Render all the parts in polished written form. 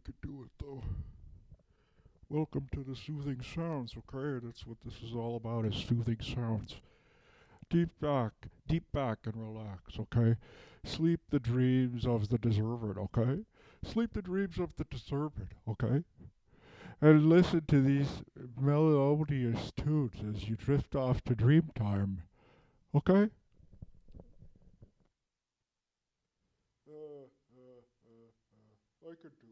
could do it though. Welcome to the soothing sounds, okay? That's what this is all about, is soothing sounds. Deep back and relax, okay? Sleep the dreams of the deserved, okay? Sleep the dreams of the deserved, okay? And listen to these melodious tunes as you drift off to dream time, okay? I could do it.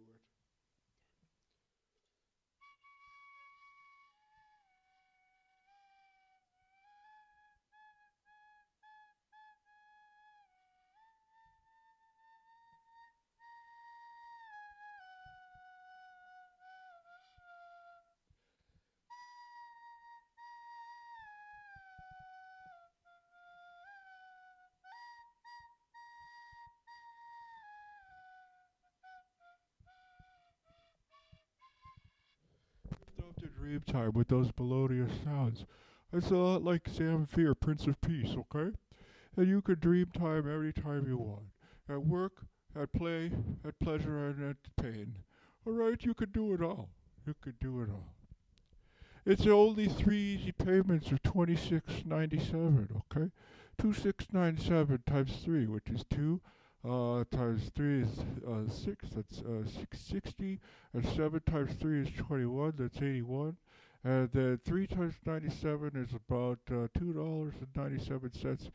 Drift off to dream time with those melodious sounds. It's a lot like Zamfir, Prince of Peace, okay? And you can dream time every time you want. At work, at play, at pleasure, and at pain. Alright, you could do it all. You could do it all. It's only three easy payments of 26.97, okay? 2697 times three, which is two. Times three is six. That's 660, and seven times three is 21. That's 81. And then three times 97 is about $2.97.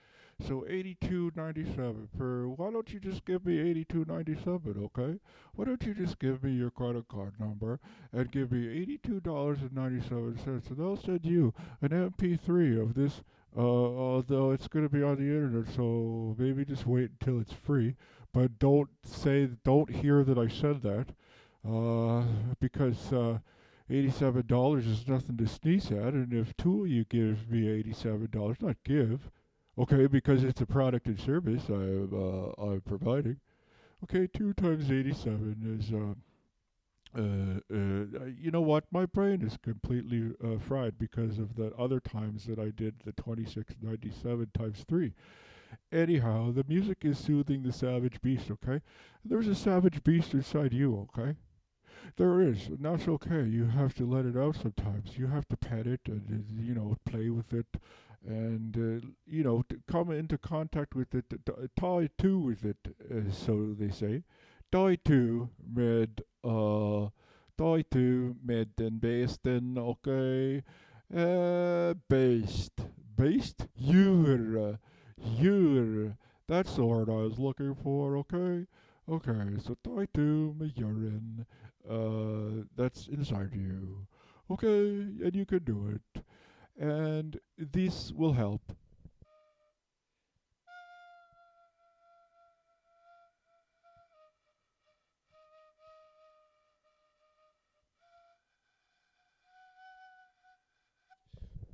So 82.97 per. Why don't you just give me 82.97, okay? Why don't you just give me your credit card number and give me $82.97, and I'll send you an MP3 of this. Although it's going to be on the internet, so maybe just wait until it's free. But don't hear that I said that, because $87 is nothing to sneeze at. And if two of you give me $87, not give, okay, because it's a product and service I'm providing. Okay, two times 87 is you know what? My brain is completely fried because of the other times that I did the 2697 times 3. Anyhow, the music is soothing the savage beast, okay? There's a savage beast inside you, okay? There is, and that's okay. You have to let it out sometimes. You have to pet it and, play with it and, come into contact with it, tie to with it, so they say. Die to med den besten, okay? Based? Djur. That's the word I was looking for, okay? Okay, so die to med urine. That's inside you. Okay, and you can do it. And this will help.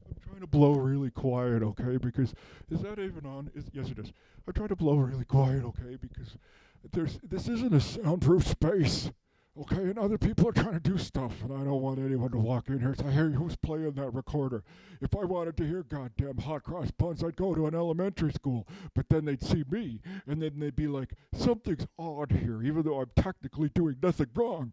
I'm trying to blow really quiet, okay? Because is that even on? Yes, it is. I'm trying to blow really quiet, okay? Because this isn't a soundproof space, okay? And other people are trying to do stuff, and I don't want anyone to walk in here and say, "Hey, who's playing that recorder?" If I wanted to hear goddamn hot cross buns, I'd go to an elementary school. But then they'd see me, and then they'd be like, "Something's odd here," even though I'm technically doing nothing wrong.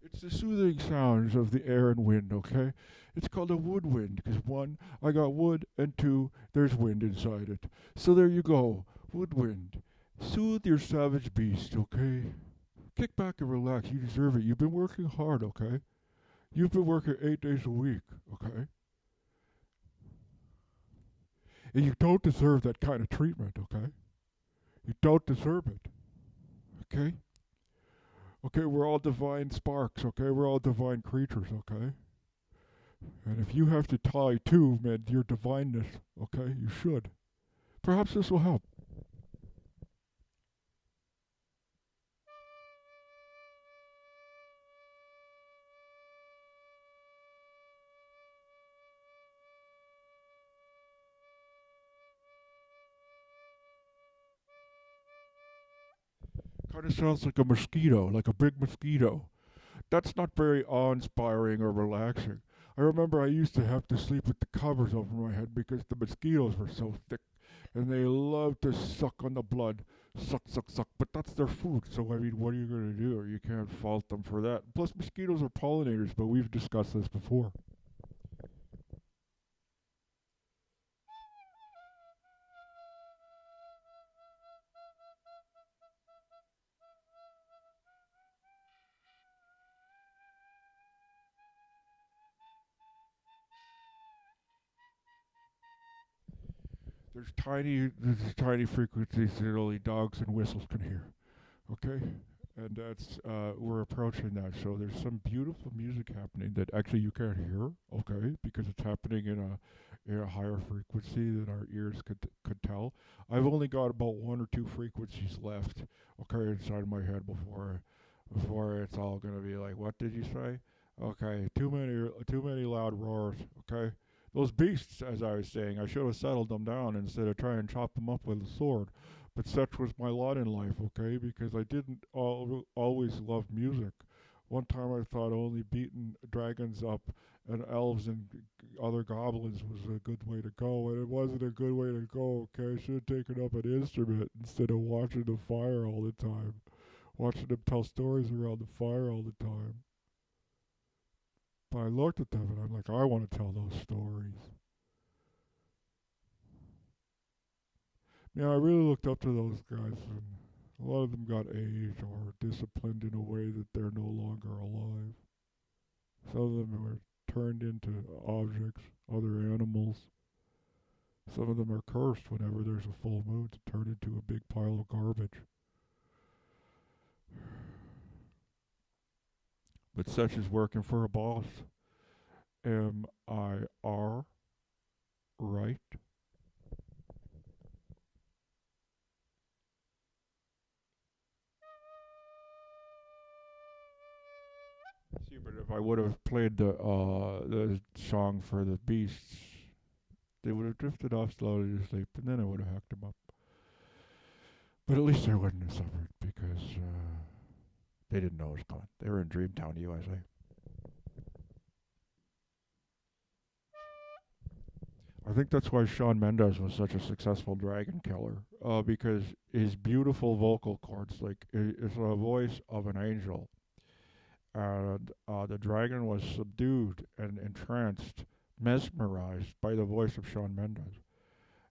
It's the soothing sounds of the air and wind, okay? It's called a woodwind because one, I got wood, and two, there's wind inside it. So there you go, woodwind. Soothe your savage beast, okay? Kick back and relax. You deserve it. You've been working hard, okay? You've been working 8 days a week, okay? And you don't deserve that kind of treatment, okay? You don't deserve it, okay? Okay, we're all divine sparks, okay? We're all divine creatures, okay? And if you have to tie to, man, your divineness, okay, you should. Perhaps this will help. Kind of sounds like a mosquito, like a big mosquito. That's not very awe-inspiring or relaxing. I remember I used to have to sleep with the covers over my head because the mosquitoes were so thick, and they love to suck on the blood, suck, suck, suck. But that's their food, so I mean, what are you gonna do? You can't fault them for that. Plus, mosquitoes are pollinators, but we've discussed this before. There's tiny frequencies that only dogs and whistles can hear. Okay, and that's we're approaching that. So there's some beautiful music happening that actually you can't hear. Okay, because it's happening in a higher frequency than our ears could tell. I've only got about one or two frequencies left. Okay, inside my head before it's all gonna be like, what did you say? Okay, too many loud roars. Okay, those beasts, as I was saying, I should have settled them down instead of trying to chop them up with a sword. But such was my lot in life, okay? Because I didn't always love music. One time I thought only beating dragons up and elves and other goblins was a good way to go, and it wasn't a good way to go, okay? I should have taken up an instrument instead of watching the fire all the time, watching them tell stories around the fire all the time. But I looked at them and I'm like, I want to tell those stories. Yeah, I really looked up to those guys, and a lot of them got aged or disciplined in a way that they're no longer alive. Some of them were turned into objects, other animals. Some of them are cursed whenever there's a full moon to turn into a big pile of garbage. But such is working for a boss. Am I right? See, but if I would have played the song for the beasts, they would have drifted off slowly to sleep, and then I would have hacked them up. But at least I wouldn't have suffered because they didn't know it was coming. They were in Dreamtown, USA. I think that's why Shawn Mendes was such a successful dragon killer, because his beautiful vocal cords, like it's a voice of an angel, and the dragon was subdued and entranced, mesmerized by the voice of Shawn Mendes.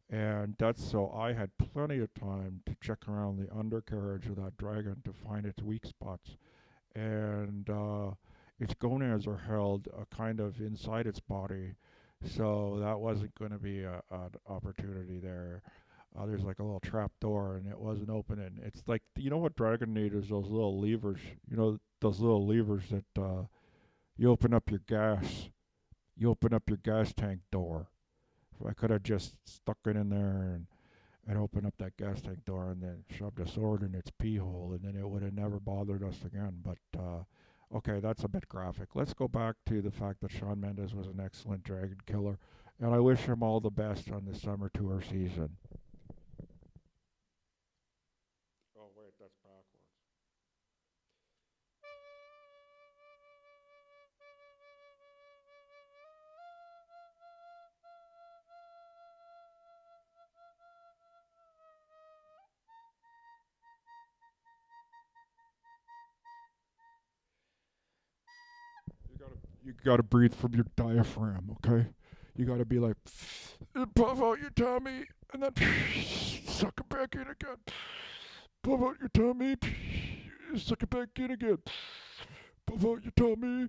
And that's so I had plenty of time to check around the undercarriage of that dragon to find its weak spots. And its gonads are held kind of inside its body, so that wasn't going to be an opportunity there. There's like a little trap door, and it wasn't opening. It's like, you know what dragon need is those little levers. You know those little levers that you open up your gas. You open up your gas tank door. If I could have just stuck it in there and opened up that gas tank door and then shoved a sword in its pee hole, and then it would have never bothered us again. But okay, that's a bit graphic. Let's go back to the fact that Shawn Mendes was an excellent dragon killer, and I wish him all the best on the summer tour season. Oh wait, that's backwards. You gotta breathe from your diaphragm, okay? You gotta be like, puff out your tummy, and then suck it back in again. Puff out your tummy, suck it back in again. Puff out your tummy,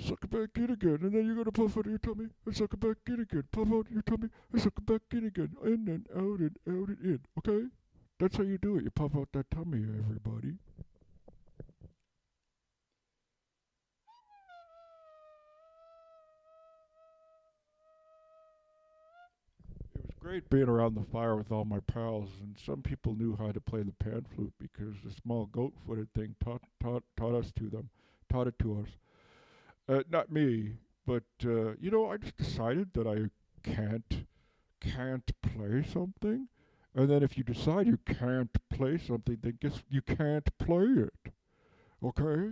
suck it back in again, and then you're gonna puff out your tummy and suck it back in again. Puff out your tummy and suck it back in again, in and out and out and in. Okay? That's how you do it. You puff out that tummy, everybody. It was great being around the fire with all my pals, and some people knew how to play the pan flute because the small goat-footed thing taught us to them, taught it to us. Not me, but I just decided that I can't play something And then if you decide you can't play something, then guess you can't play it. Okay?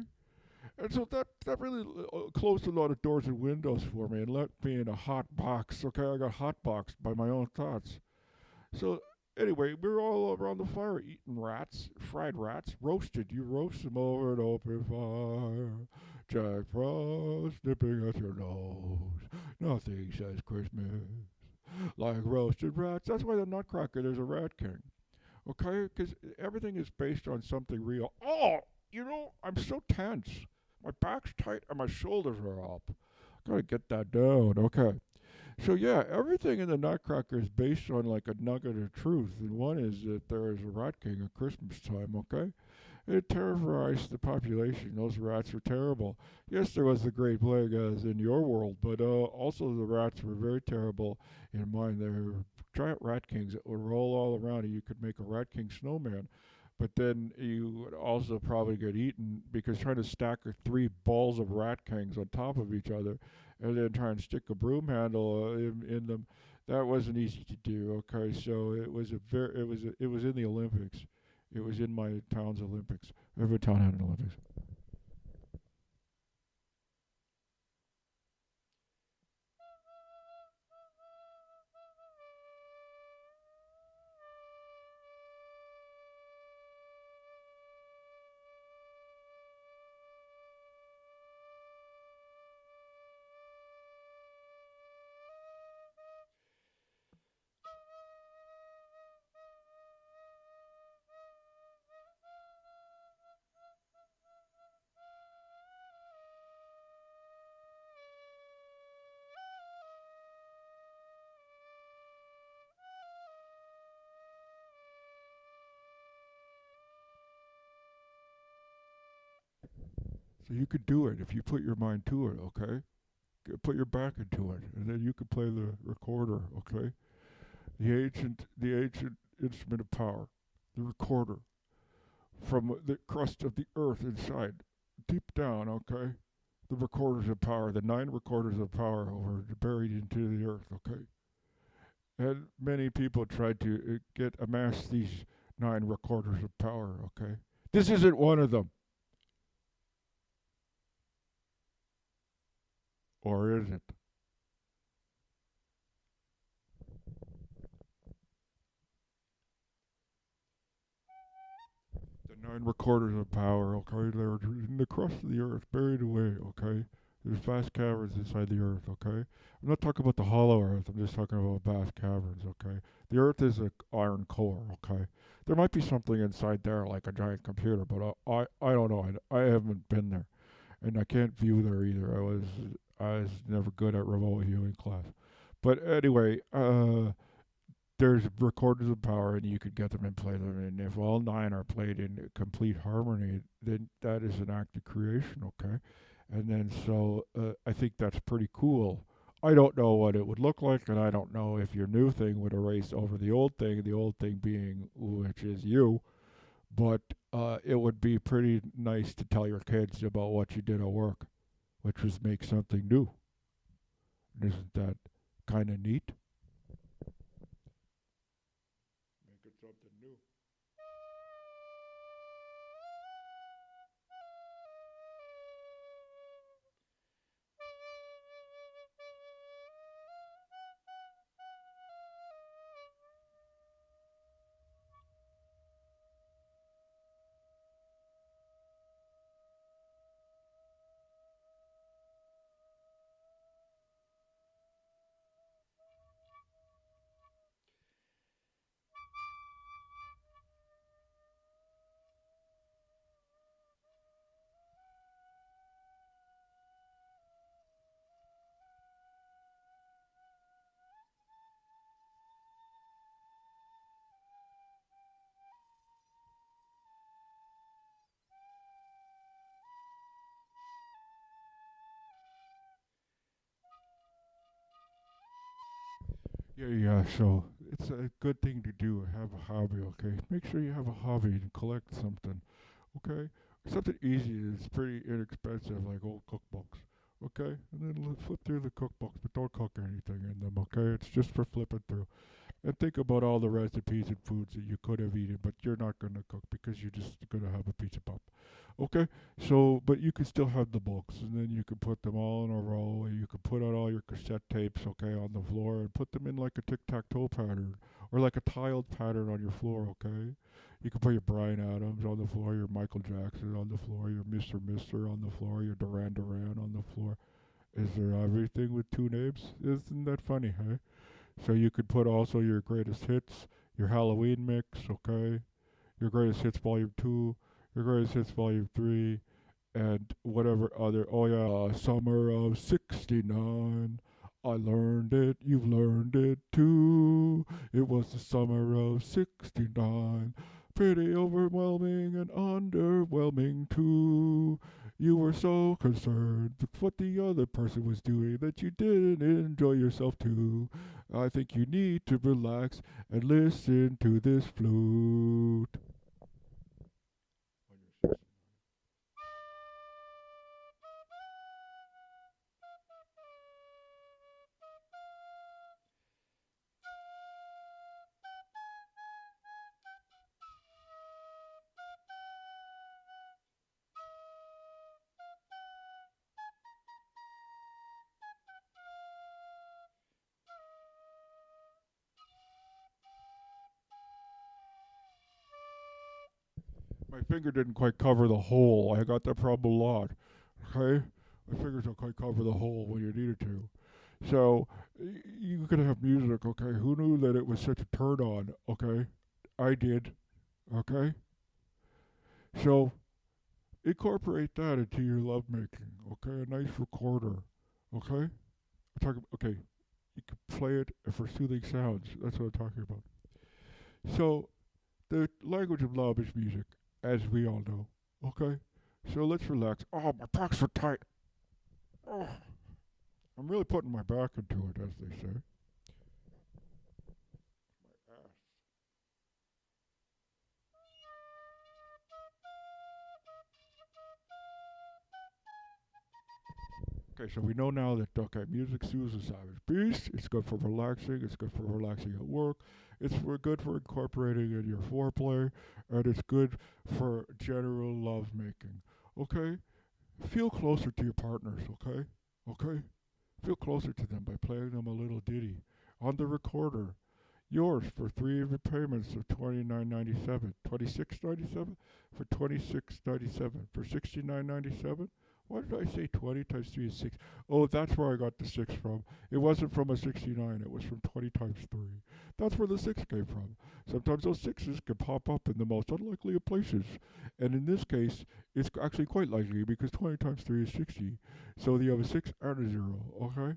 And so that really closed a lot of doors and windows for me and let me in a hot box. Okay, I got hot boxed by my own thoughts. So anyway, we were all around the fire eating rats, fried rats, roasted. You roast them over an open fire. Jack Frost nipping at your nose. Nothing says Christmas like roasted rats. That's why the Nutcracker there's a Rat King. Okay, because everything is based on something real. Oh, I'm so tense. My back's tight and my shoulders are up. Gotta get that down. Okay. So yeah, everything in the Nutcracker is based on like a nugget of truth, and one is that there is a rat king at Christmas time. Okay, it terrorized the population. Those rats were terrible. Yes, there was the Great Plague as in your world, but also the rats were very terrible in mine. They were giant rat kings that would roll all around, and you could make a rat king snowman. But then you would also probably get eaten because trying to stack three balls of rat kings on top of each other and then try and stick a broom handle in them, that wasn't easy to do. Okay, so it was in the Olympics. It was in my town's Olympics. Every town had an Olympics. So you could do it if you put your mind to it. Okay, put your back into it, and then you could play the recorder. Okay, the ancient instrument of power, the recorder, from the crust of the earth inside, deep down. Okay, the recorders of power, the nine recorders of power, over buried into the earth. Okay, and many people tried to get amass these nine recorders of power. Okay, this isn't one of them, or is it? The nine recorders of power, okay? They're in the crust of the earth, buried away, okay? There's vast caverns inside the earth, okay? I'm not talking about the hollow earth, I'm just talking about vast caverns, okay? The earth is an iron core, okay? There might be something inside there like a giant computer, but I don't know. I haven't been there. And I can't view there either. I was never good at remote viewing class. But anyway, there's recorders of power and you could get them and play them, and if all nine are played in complete harmony, then that is an act of creation. Okay, and then so I think that's pretty cool. I don't know what it would look like, and I don't know if your new thing would erase over the old thing being which is you, but it would be pretty nice to tell your kids about what you did at work, which was make something new. Isn't that kind of neat? Make it something new. Yeah, yeah. So it's a good thing to do. Have a hobby, okay? Make sure you have a hobby and collect something, okay? Something easy that's pretty inexpensive, like old cookbooks, okay? And then flip through the cookbooks, but don't cook anything in them, okay? It's just for flipping through. And think about all the recipes and foods that you could have eaten, but you're not going to cook because you're just going to have a pizza pop. Okay? So, but you can still have the books, and then you can put them all in a row, and you can put out all your cassette tapes, okay, on the floor, and put them in like a tic-tac-toe pattern, or like a tiled pattern on your floor, okay? You can put your Bryan Adams on the floor, your Michael Jackson on the floor, your Mr. Mister on the floor, your Duran Duran on the floor. Is there everything with two names? Isn't that funny, hey? So you could put also your greatest hits, your Halloween mix, okay? Your greatest hits volume 2, your greatest hits volume 3, and whatever other. Oh yeah, summer of '69. I learned it, you've learned it too. It was the summer of '69. Pretty overwhelming and underwhelming too. You were so concerned with what the other person was doing that you didn't enjoy yourself too. I think you need to relax and listen to this flute. My finger didn't quite cover the hole. I got that problem a lot. Okay? My fingers don't quite cover the hole when you needed to. So you could have music, okay? Who knew that it was such a turn on, okay? I did, okay? So incorporate that into your lovemaking, okay? A nice recorder, okay? Okay, you can play it for soothing sounds. That's what I'm talking about. So the language of love is music, as we all know, okay? So let's relax. Oh, my back's so tight. Oh, I'm really putting my back into it, as they say. Okay, so we know now that music soothes the savage beast. It's good for relaxing. It's good for relaxing at work. Good for incorporating in your foreplay, and it's good for general love making. Okay, feel closer to your partners. Okay, feel closer to them by playing them a little ditty on the recorder. Yours for three payments of $29.97, $26.97 for $26.97 for $69.97. Why did I say 20 times 3 is 6? Oh, that's where I got the 6 from. It wasn't from a 69, it was from 20 times 3. That's where the 6 came from. Sometimes those 6s can pop up in the most unlikely of places. And in this case, it's actually quite likely because 20 times 3 is 60. So you have a 6 and a 0, okay?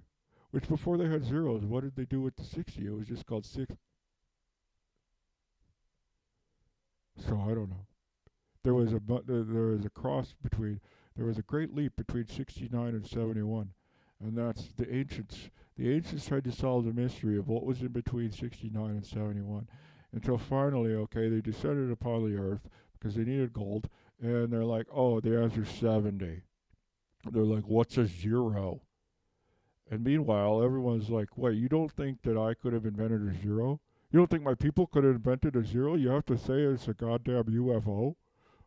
Which before they had zeros, what did they do with the 60? It was just called 6. So I don't know. There was a cross between there was a great leap between 69 and 71, and that's the ancients. The ancients tried to solve the mystery of what was in between 69 and 71, until finally, okay, they descended upon the earth because they needed gold, and they're like, oh, the answer's 70. They're like, what's a zero? And meanwhile, everyone's like, wait, you don't think that I could have invented a zero? You don't think my people could have invented a zero? You have to say it's a goddamn UFO?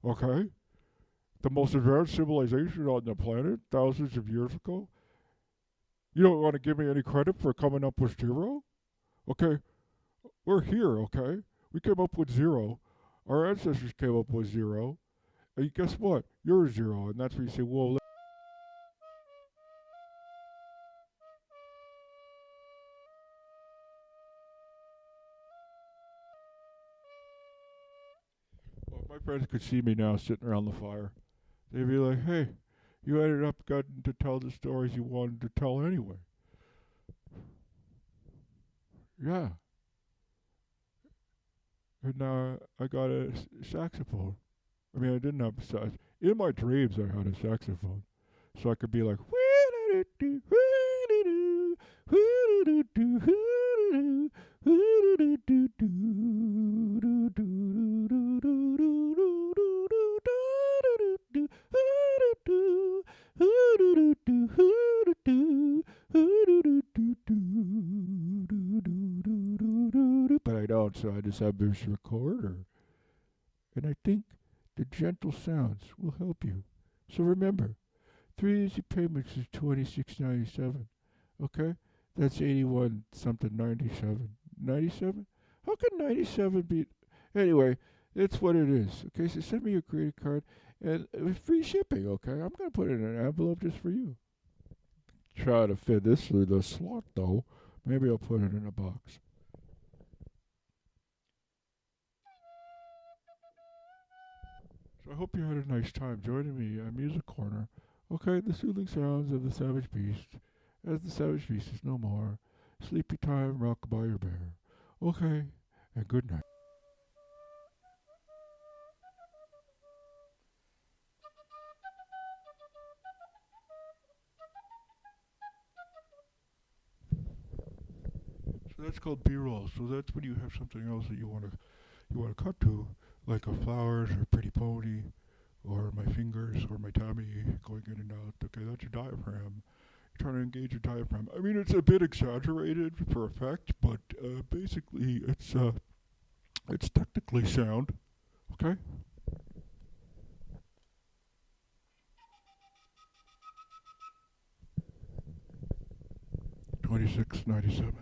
Okay? The most advanced civilization on the planet thousands of years ago? You don't want to give me any credit for coming up with zero? Okay? We're here, okay? We came up with zero. Our ancestors came up with zero. And guess what? You're zero. And that's where you say, well, if my friends could see me now sitting around the fire, they'd be like, hey, you ended up getting to tell the stories you wanted to tell anyway. Yeah. And now I got a saxophone. I mean, I didn't have a sax. In my dreams, I had a saxophone. So I could be like, outside to have this recorder. And I think the gentle sounds will help you. So remember, 3 easy payments is $26.97. Okay? That's 81 something 97. 97? How can 97 be? Anyway, it's what it is. Okay, so send me your credit card and with free shipping, okay? I'm going to put it in an envelope just for you. Try to fit this through the slot, though. Maybe I'll put it in a box. So I hope you had a nice time joining me at Music Corner. Okay, the soothing sounds of the Savage Beast, as the Savage Beast is no more. Sleepy time, rock-a-bye your bear. Okay, and good night. So that's called B-roll. So that's when you have something else that you want to cut to, like a flowers or a pretty pony, or my fingers or my tummy going in and out. Okay, that's your diaphragm. You're trying to engage your diaphragm. I mean, it's a bit exaggerated for effect, but basically it's technically sound. Okay. 2697.